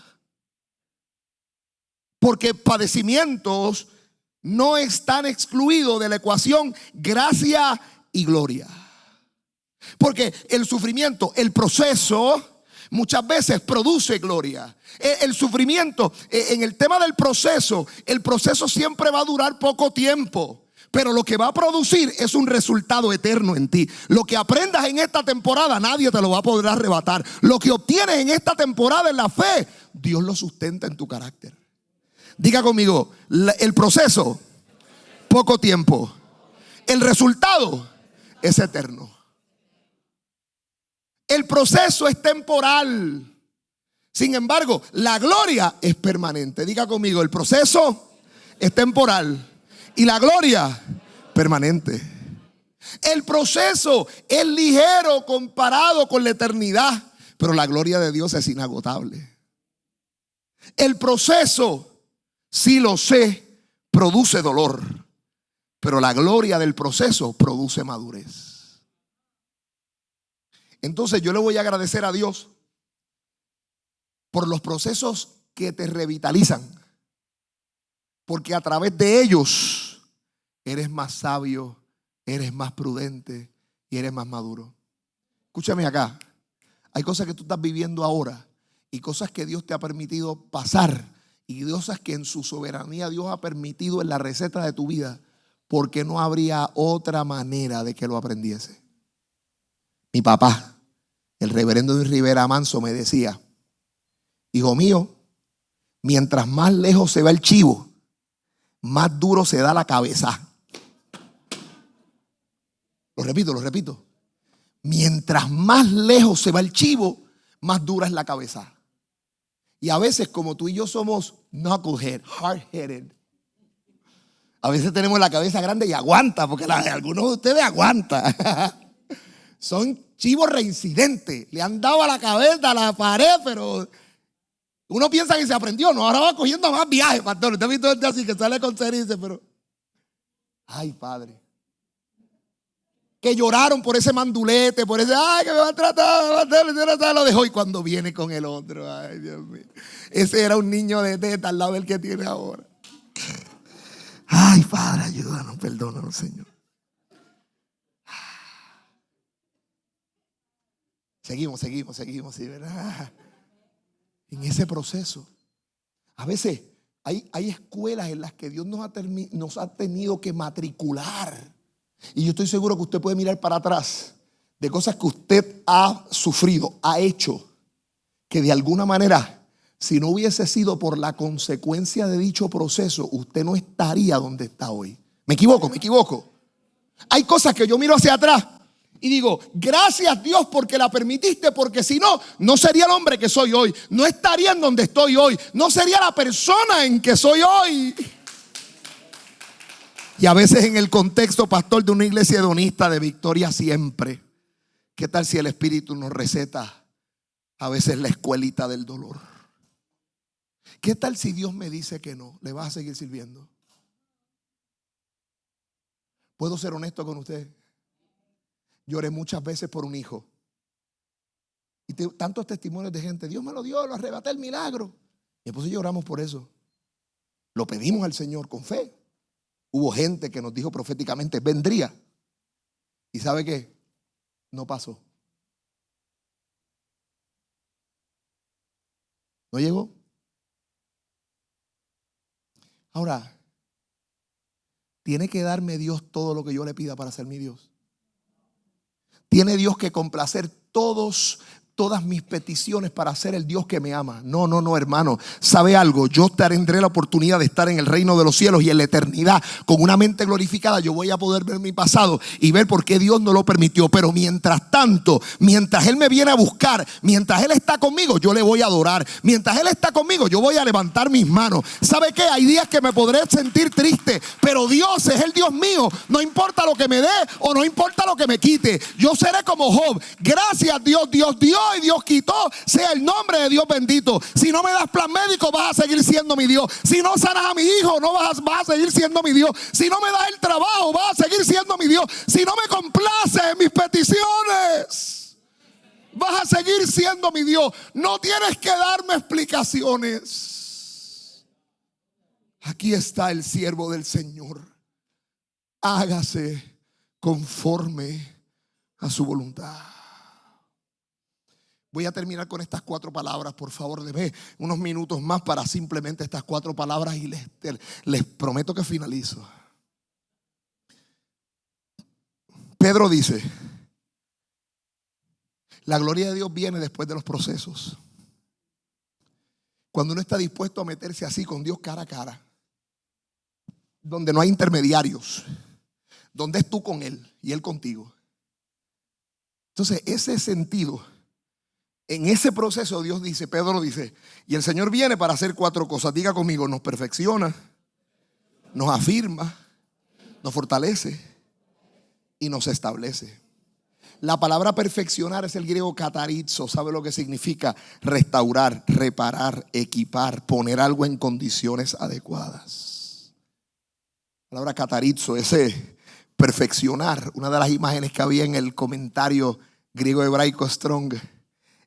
porque padecimientos no están excluidos de la ecuación gracia y gloria. Porque el sufrimiento, el proceso, muchas veces produce gloria. El sufrimiento, en el tema del proceso, el proceso siempre va a durar poco tiempo, pero lo que va a producir es un resultado eterno en ti. Lo que aprendas en esta temporada, nadie te lo va a poder arrebatar. Lo que obtienes en esta temporada en la fe, Dios lo sustenta en tu carácter. Diga conmigo, el proceso, poco tiempo. El resultado es eterno. El proceso es temporal. Sin embargo, la gloria es permanente. Diga conmigo, el proceso es temporal y la gloria permanente. El proceso es ligero comparado con la eternidad, pero la gloria de Dios es inagotable. El proceso, sí lo sé, produce dolor, pero la gloria del proceso produce madurez. Entonces yo le voy a agradecer a Dios por los procesos que te revitalizan, porque a través de ellos eres más sabio, eres más prudente y eres más maduro. Escúchame acá, hay cosas que tú estás viviendo ahora y cosas que Dios te ha permitido pasar y cosas que en su soberanía Dios ha permitido en la receta de tu vida, porque no habría otra manera de que lo aprendiese. Mi papá, el reverendo Luis Rivera Manso, me decía: hijo mío, mientras más lejos se va el chivo, más duro se da la cabeza. Lo repito. Mientras más lejos se va el chivo, más dura es la cabeza. Y a veces, como tú y yo somos knucklehead, hard-headed, a veces tenemos la cabeza grande y aguanta, porque la de algunos de ustedes aguanta. Son chivos reincidentes. Le han dado a la cabeza, a la pared, pero uno piensa que se aprendió. No, ahora va cogiendo más viajes, pastor. Usted ha visto gente así que sale con ser y dice, pero ay, padre, que lloraron por ese mandulete, por ese, ay, que me va a tratar, lo dejó. Y cuando viene con el otro, ay, Dios mío, ese era un niño de teta al lado del que tiene ahora. Ay, Padre, ayúdanos, perdónanos, Señor. Seguimos, ¿sí, verdad? En ese proceso, a veces hay escuelas en las que Dios nos ha tenido que matricular. Y yo estoy seguro que usted puede mirar para atrás de cosas que usted ha sufrido, ha hecho, que de alguna manera, si no hubiese sido por la consecuencia de dicho proceso, usted no estaría donde está hoy. Me equivoco. Hay cosas que yo miro hacia atrás y digo, gracias Dios porque la permitiste, porque si no, no sería el hombre que soy hoy, no estaría en donde estoy hoy, no sería la persona en que soy hoy. Y a veces en el contexto, pastor, de una iglesia hedonista de victoria siempre, ¿qué tal si el Espíritu nos receta a veces la escuelita del dolor? ¿Qué tal si Dios me dice que no? ¿Le vas a seguir sirviendo? ¿Puedo ser honesto con usted? Lloré muchas veces por un hijo. Y tantos testimonios de gente, Dios me lo dio, lo arrebaté, el milagro. Y después lloramos por eso. Lo pedimos al Señor con fe. Hubo gente que nos dijo proféticamente, vendría. ¿Y sabe qué? No pasó. ¿No llegó? Ahora, ¿tiene que darme Dios todo lo que yo le pida para ser mi Dios? ¿Tiene Dios que complacer todos todas mis peticiones para ser el Dios que me ama. No, no, no, hermano. ¿Sabe algo? Yo tendré la oportunidad de estar en el reino de los cielos y en la eternidad con una mente glorificada. Yo voy a poder ver mi pasado y ver por qué Dios no lo permitió. Pero mientras tanto, mientras Él me viene a buscar, mientras Él está conmigo, yo le voy a adorar. Mientras Él está conmigo, yo voy a levantar mis manos. ¿Sabe qué? Hay días que me podré sentir triste, pero Dios es el Dios mío. No importa lo que me dé o no importa lo que me quite. Yo seré como Job. Gracias Dios, Dios dio y Dios quitó, sea el nombre de Dios bendito. Si no me das plan médico, vas a seguir siendo mi Dios. Si no sanas a mi hijo, no vas a seguir siendo mi Dios. Si no me das el trabajo, vas a seguir siendo mi Dios. Si no me complaces en mis peticiones, vas a seguir siendo mi Dios. No tienes que darme explicaciones. Aquí está el siervo del Señor. Hágase conforme a su voluntad. Voy a terminar con estas 4 palabras. Por favor, deme unos minutos más para simplemente estas 4 palabras y les prometo que finalizo. Pedro dice: la gloria de Dios viene después de los procesos. Cuando uno está dispuesto a meterse así con Dios cara a cara, donde no hay intermediarios, donde es tú con Él y Él contigo. Entonces ese sentido, en ese proceso Dios dice, Pedro dice, y el Señor viene para hacer 4 cosas. Diga conmigo: nos perfecciona, nos afirma, nos fortalece y nos establece. La palabra perfeccionar es el griego katarizo. ¿Sabe lo que significa? Restaurar, reparar, equipar, poner algo en condiciones adecuadas. La palabra katarizo, ese perfeccionar, una de las imágenes que había en el comentario griego hebraico Strong,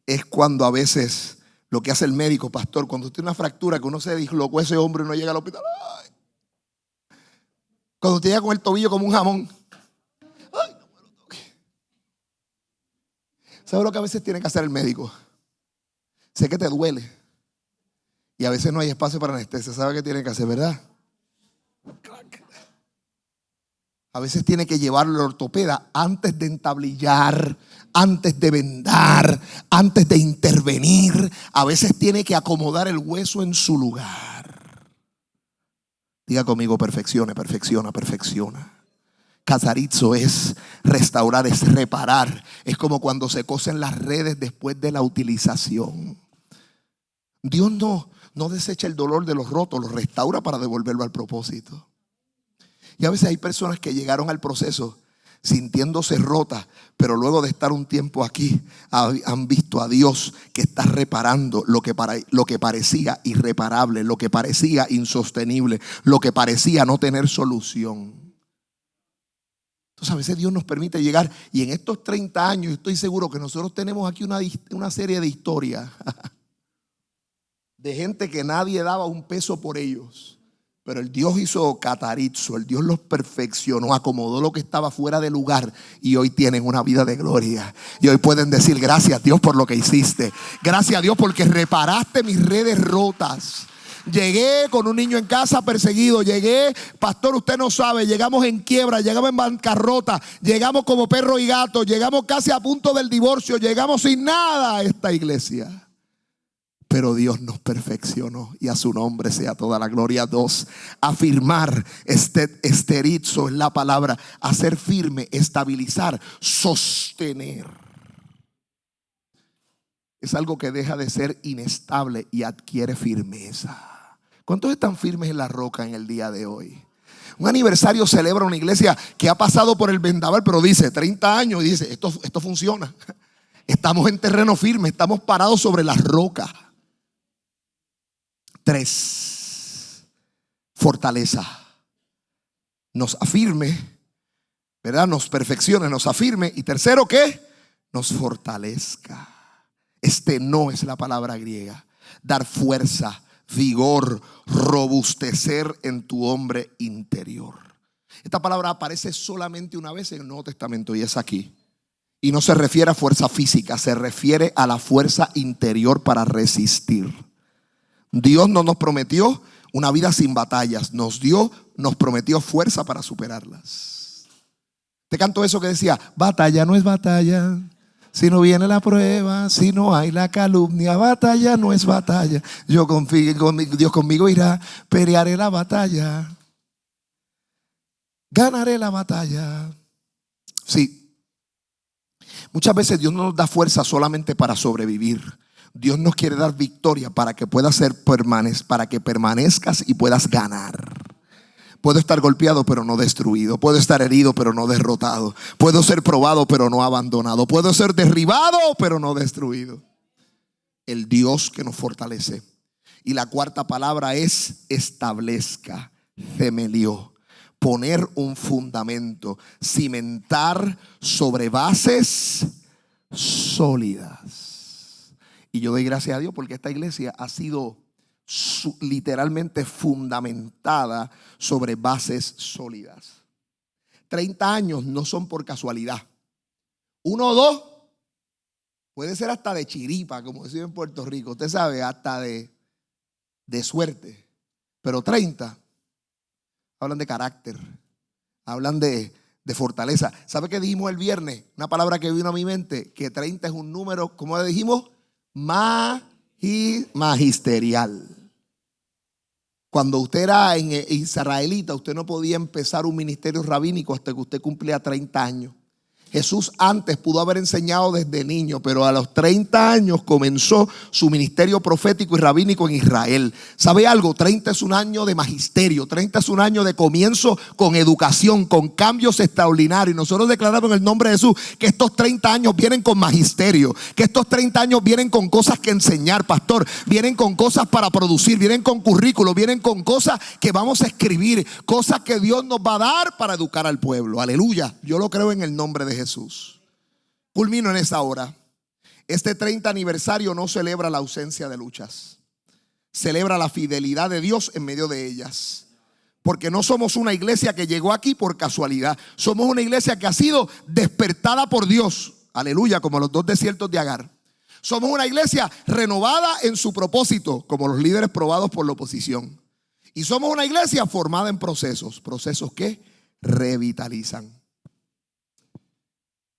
es cuando a veces lo que hace el médico, pastor, cuando tiene una fractura, que uno se dislocó ese hombro y no llega al hospital. ¡Ay! Cuando te llega con el tobillo como un jamón. ¡Ay, no me lo toque! ¿Sabe lo que a veces tiene que hacer el médico? Sé que te duele y a veces no hay espacio para anestesia. ¿Sabe qué tiene que hacer, verdad? A veces tiene que llevarlo al ortopeda antes de entablillar, antes de vendar, antes de intervenir. A veces tiene que acomodar el hueso en su lugar. Diga conmigo: perfecciona, perfecciona, perfecciona. Katarizo es restaurar, es reparar. Es como cuando se cosen las redes después de la utilización. Dios no desecha el dolor de los rotos, los restaura para devolverlo al propósito. Y a veces hay personas que llegaron al proceso sintiéndose rotas, pero luego de estar un tiempo aquí han visto a Dios que está reparando lo que parecía irreparable, lo que parecía insostenible, lo que parecía no tener solución. Entonces a veces Dios nos permite llegar, y en estos 30 años estoy seguro que nosotros tenemos aquí una serie de historias de gente que nadie daba un peso por ellos. Pero el Dios hizo katarizo, el Dios los perfeccionó, acomodó lo que estaba fuera de lugar y hoy tienen una vida de gloria. Y hoy pueden decir: gracias Dios por lo que hiciste. Gracias a Dios porque reparaste mis redes rotas. Llegué con un niño en casa perseguido. Llegué, pastor, usted no sabe, llegamos en quiebra, llegamos en bancarrota, llegamos como perro y gato, llegamos casi a punto del divorcio, llegamos sin nada a esta iglesia. Pero Dios nos perfeccionó y a su nombre sea toda la gloria. 2, afirmar, esterizo es la palabra, hacer firme, estabilizar, sostener. Es algo que deja de ser inestable y adquiere firmeza. ¿Cuántos están firmes en la roca en el día de hoy? Un aniversario celebra una iglesia que ha pasado por el vendaval, pero dice 30 años y dice: esto funciona. Estamos en terreno firme, estamos parados sobre la roca. 3, fortaleza. Nos afirme, ¿verdad? Nos perfeccione, nos afirme. Y tercero, ¿qué? Nos fortalezca. No es la palabra griega. Dar fuerza, vigor, robustecer en tu hombre interior. Esta palabra aparece solamente una vez en el Nuevo Testamento y es aquí. Y no se refiere a fuerza física, se refiere a la fuerza interior para resistir. Dios no nos prometió una vida sin batallas, nos prometió fuerza para superarlas. Te canto eso que decía: batalla no es batalla Si no viene la prueba, si no hay la calumnia, batalla no es batalla. Yo confío en Dios, conmigo irá, pelearé la batalla, ganaré la batalla. Sí, muchas veces Dios no nos da fuerza solamente para sobrevivir. Dios nos quiere dar victoria para que puedas para que permanezcas y puedas ganar. Puedo estar golpeado pero no destruido. Puedo estar herido pero no derrotado. Puedo ser probado pero no abandonado. Puedo ser derribado pero no destruido. El Dios que nos fortalece. Y la cuarta palabra es establezca, themelió. Poner un fundamento, cimentar sobre bases sólidas. Y yo doy gracias a Dios porque esta iglesia ha sido literalmente fundamentada sobre bases sólidas. 30 años no son por casualidad. 1 o 2 puede ser hasta de chiripa, como decimos en Puerto Rico. Usted sabe, hasta de suerte. Pero 30 hablan de carácter, hablan de fortaleza. ¿Sabe qué dijimos el viernes? Una palabra que vino a mi mente, que 30 es un número, ¿cómo dijimos? Magisterial. Cuando usted era israelita, usted no podía empezar un ministerio rabínico hasta que usted cumplía 30 años. Jesús antes pudo haber enseñado desde niño, pero a los 30 años comenzó su ministerio profético y rabínico en Israel. ¿Sabe algo? 30 es un año de magisterio, 30 es un año de comienzo con educación, con cambios extraordinarios. Nosotros declaramos en el nombre de Jesús que estos 30 años vienen con magisterio, que estos 30 años vienen con cosas que enseñar, pastor, vienen con cosas para producir, vienen con currículo, vienen con cosas que vamos a escribir, cosas que Dios nos va a dar para educar al pueblo. Aleluya, yo lo creo en el nombre de Jesús. Culmino en esta hora. Este 30 aniversario no celebra la ausencia de luchas, celebra la fidelidad de Dios en medio de ellas. Porque no somos una iglesia que llegó aquí por casualidad. Somos una iglesia que ha sido despertada por Dios. Aleluya, como los 2 desiertos de Agar. Somos una iglesia renovada en su propósito, como los líderes probados por la oposición. Y somos una iglesia formada en procesos que revitalizan.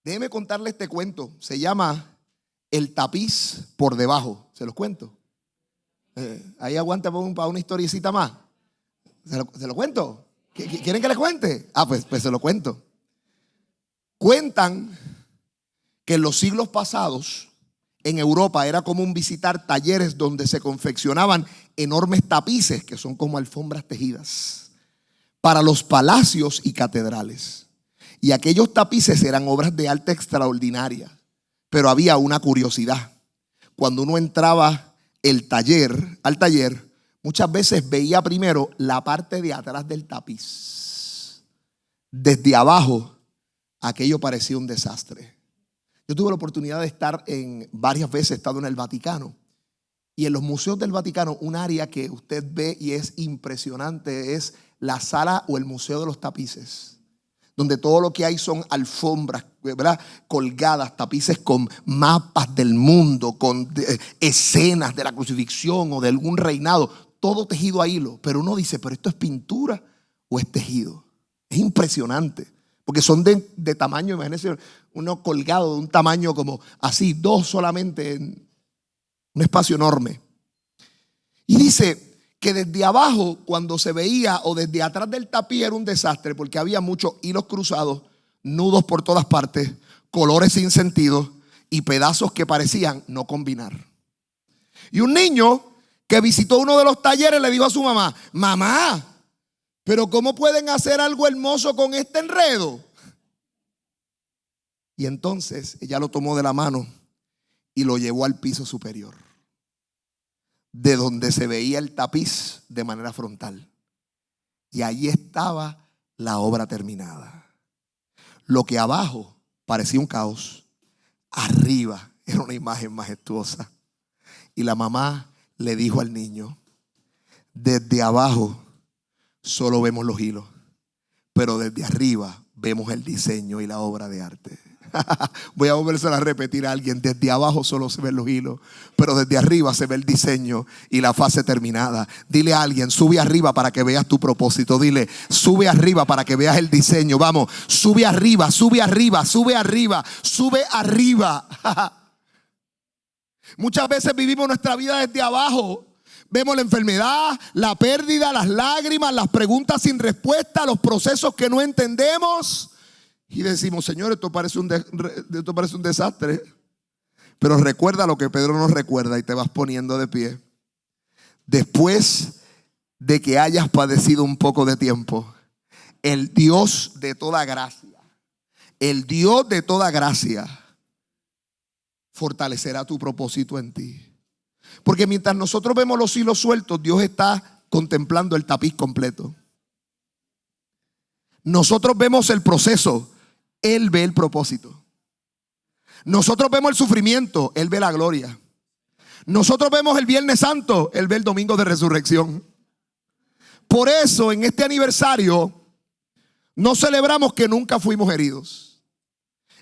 Déjeme contarle este cuento. Se llama El tapiz por debajo. ¿Se los cuento? Ahí aguanta para una historiecita más. ¿Se lo cuento? ¿Quieren que les cuente? Pues se lo cuento. Cuentan que en los siglos pasados en Europa era común visitar talleres donde se confeccionaban enormes tapices, que son como alfombras tejidas, para los palacios y catedrales. Y aquellos tapices eran obras de arte extraordinaria. Pero había una curiosidad. Cuando uno entraba al taller, muchas veces veía primero la parte de atrás del tapiz. Desde abajo, aquello parecía un desastre. Yo tuve la oportunidad de estar varias veces, he estado en el Vaticano. Y en los museos del Vaticano, un área que usted ve y es impresionante es la sala o el museo de los tapices, donde todo lo que hay son alfombras, ¿verdad?, colgadas, tapices con mapas del mundo, con escenas de la crucifixión o de algún reinado, todo tejido a hilo. Pero uno dice, ¿pero esto es pintura o es tejido? Es impresionante, porque son de tamaño, imagínense, uno colgado de un tamaño como así, 2 solamente, en un espacio enorme. Y dice que desde abajo, cuando se veía, o desde atrás del tapiz, era un desastre, porque había muchos hilos cruzados, nudos por todas partes, colores sin sentido y pedazos que parecían no combinar. Y un niño que visitó uno de los talleres le dijo a su mamá: mamá, pero ¿cómo pueden hacer algo hermoso con este enredo? Y entonces ella lo tomó de la mano y lo llevó al piso superior, de donde se veía el tapiz de manera frontal. Y allí estaba la obra terminada. Lo que abajo parecía un caos, arriba era una imagen majestuosa. Y la mamá le dijo al niño: desde abajo solo vemos los hilos, pero desde arriba vemos el diseño y la obra de arte. Voy a volverse a repetir a alguien. Desde abajo solo se ven los hilos, pero desde arriba se ve el diseño y la fase terminada. Dile a alguien, sube arriba para que veas tu propósito. Dile, sube arriba para que veas el diseño. Vamos, sube arriba, sube arriba, sube arriba, sube arriba. Muchas veces vivimos nuestra vida desde abajo. Vemos la enfermedad, la pérdida, las lágrimas, las preguntas sin respuesta, los procesos que no entendemos. Y decimos, Señor, esto parece un desastre. Pero recuerda lo que Pedro nos recuerda y te vas poniendo de pie. Después de que hayas padecido un poco de tiempo, el Dios de toda gracia, fortalecerá tu propósito en ti. Porque mientras nosotros vemos los hilos sueltos, Dios está contemplando el tapiz completo. Nosotros vemos el proceso, Él ve el propósito. Nosotros vemos el sufrimiento, Él ve la gloria. Nosotros vemos el Viernes Santo, Él ve el domingo de resurrección. Por eso en este aniversario no celebramos que nunca fuimos heridos.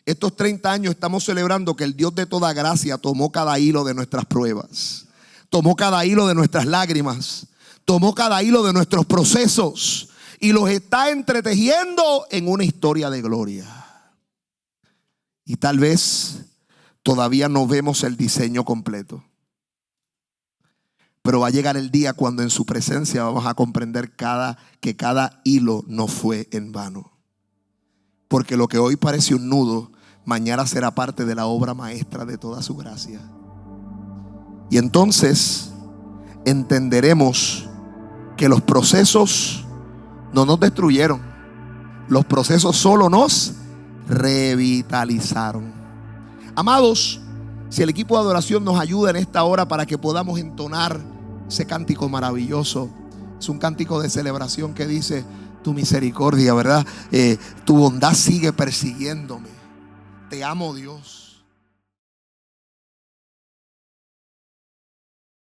Estos 30 años estamos celebrando que el Dios de toda gracia tomó cada hilo de nuestras pruebas, tomó cada hilo de nuestras lágrimas, tomó cada hilo de nuestros procesos y los está entretejiendo en una historia de gloria. Y tal vez todavía no vemos el diseño completo, pero va a llegar el día cuando en su presencia vamos a comprender que cada hilo no fue en vano. Porque lo que hoy parece un nudo, mañana será parte de la obra maestra de toda su gracia. Y entonces entenderemos que los procesos no nos destruyeron. Los procesos solo nos revitalizaron. Amados, si el equipo de adoración nos ayuda en esta hora para que podamos entonar ese cántico maravilloso. Es un cántico de celebración que dice: tu misericordia, ¿verdad? Tu bondad sigue persiguiéndome. Te amo, Dios.